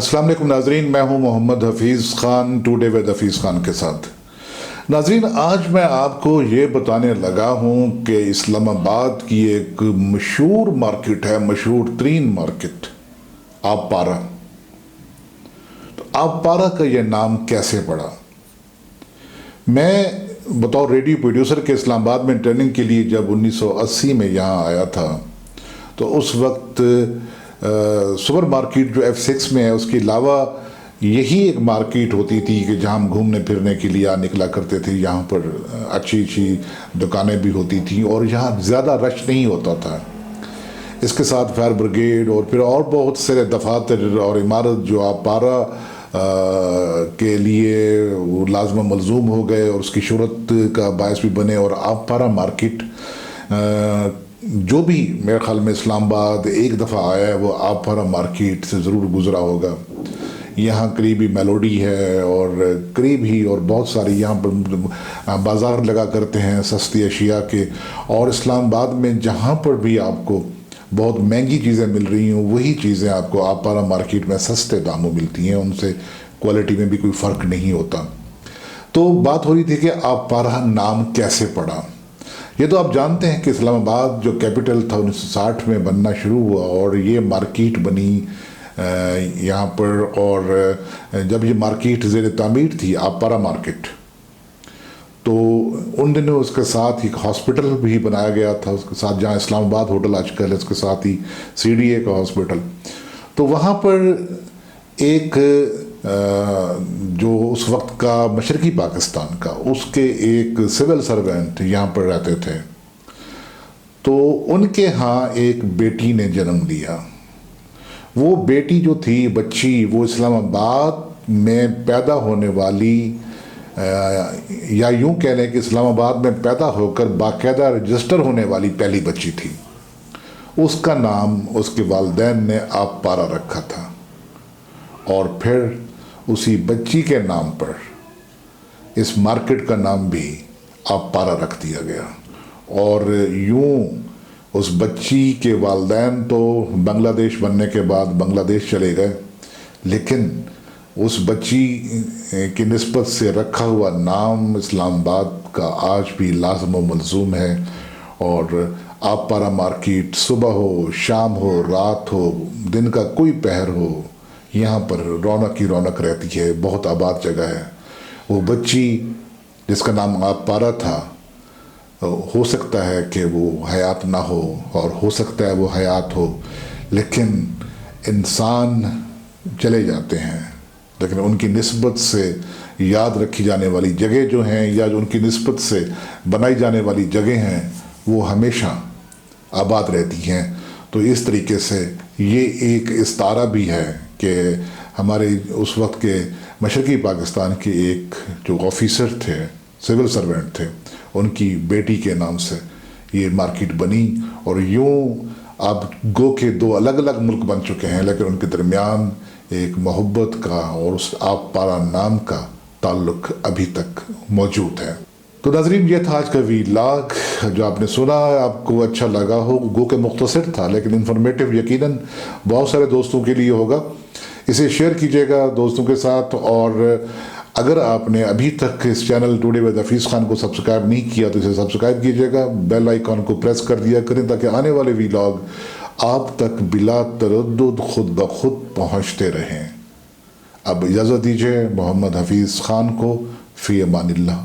अस्सलाम वालेकुम नाजरीन, मैं हूं मोहम्मद हफीज़ ख़ान टुडे विद हफीज़ ख़ान के साथ। नाजरीन, आज मैं आपको ये बताने लगा हूं कि इस्लामाबाद की एक मशहूर मार्केट है, मशहूर तरीन मार्केट आपपारा। तो आपपारा का ये नाम कैसे पड़ा? मैं बतौर रेडियो प्रोड्यूसर के इस्लामाबाद में ट्रेनिंग के लिए जब 1980 में यहाँ आया था, तो उस वक्त सुपर मार्केट जो F6 में है उसके अलावा यही एक मार्केट होती थी कि जहाँ हम घूमने फिरने के लिए निकला करते थे। यहाँ पर अच्छी अच्छी दुकानें भी होती थी और यहाँ ज़्यादा रश नहीं होता था। इसके साथ फायर ब्रिगेड और फिर और बहुत सारे दफातर और इमारत जो आपपारा के लिए लाजम मलजूम हो गए और उसकी शोहरत का बायस भी बने। और आपपारा मार्केट जो भी मेरे ख्याल में इस्लामाबाद एक दफ़ा आया है वो आपपारा मार्केट से ज़रूर गुज़रा होगा। यहाँ करीबी मेलोडी है और करीब ही और बहुत सारी यहाँ पर बाज़ार लगा करते हैं सस्ती अशिया के। और इस्लामाबाद में जहाँ पर भी आपको बहुत महंगी चीज़ें मिल रही हैं वही चीज़ें आपको आपपारा मार्केट में सस्ते दामों मिलती हैं, उनसे क्वालिटी में भी कोई फ़र्क नहीं होता। तो बात हो रही थी कि आपपारा नाम कैसे पड़ा। ये तो आप जानते हैं कि इस्लामाबाद जो कैपिटल था 1960 में बनना शुरू हुआ और ये मार्केट बनी यहाँ पर। और जब ये मार्केट ज़ेर तामीर थी आपपारा मार्केट, तो उन दिनों उसके साथ एक हॉस्पिटल भी बनाया गया था उसके साथ, जहाँ इस्लामाबाद होटल आजकल है उसके साथ ही CDA का हॉस्पिटल। तो वहाँ पर एक जो उस वक्त का मशरकी पाकिस्तान का उसके एक सिविल सर्वेंट यहाँ पर रहते थे। तो उनके यहाँ एक बेटी ने जन्म लिया। वो बेटी जो थी बच्ची, वो इस्लामाबाद में पैदा होने वाली या यूं कह लें कि इस्लामाबाद में पैदा होकर बाकायदा रजिस्टर होने वाली पहली बच्ची थी। उसका नाम उसके वालिदैन ने आपपारा रखा था और फिर उसी बच्ची के नाम पर इस मार्केट का नाम भी आपपारा रख दिया गया। और यूं उस बच्ची के वालिदैन तो बांग्लादेश बनने के बाद बांग्लादेश चले गए, लेकिन उस बच्ची की निस्बत से रखा हुआ नाम इस्लामाबाद का आज भी लाज़िम व मलज़ूम है। और आपपारा मार्केट सुबह हो, शाम हो, रात हो, दिन का कोई पहर हो, यहाँ पर रौनक ही रौनक रहती है। बहुत आबाद जगह है। वो बच्ची जिसका नाम आपपारा था, हो सकता है कि वो हयात ना हो और हो सकता है वो हयात हो, लेकिन इंसान चले जाते हैं, लेकिन उनकी निस्बत से याद रखी जाने वाली जगह जो हैं या जो उनकी निस्बत से बनाई जाने वाली जगह हैं वो हमेशा आबाद रहती हैं। तो इस तरीके से ये एक इस्तारा भी है कि हमारे उस वक्त के मशरकी पाकिस्तान के एक जो ऑफिसर थे, सिविल सर्वेंट थे, उनकी बेटी के नाम से ये मार्केट बनी। और यूं अब गो के दो अलग अलग मुल्क बन चुके हैं, लेकिन उनके दरमियान एक मोहब्बत का और उस आपपारा नाम का ताल्लुक़ अभी तक मौजूद है। तो नाज़रीन, ये था आज का व्लॉग जो आपने सुना, आपको अच्छा लगा हो। गो के मुख्तसर था लेकिन इन्फॉर्मेटिव यकीनन बहुत सारे दोस्तों के लिए होगा। इसे शेयर कीजिएगा दोस्तों के साथ। और अगर आपने अभी तक इस channel today with Hafeez Khan को सब्सक्राइब नहीं किया तो इसे सब्सक्राइब कीजिएगा, बेल आइकॉन को प्रेस कर दिया करें ताकि आने वाले व्लॉग आप तक बिला तरद्दुद खुद ब खुद पहुँचते रहें। अब इजाज़त दीजिए मोहम्मद हफीज़ ख़ान को। फ़ी अमानिल्लाह।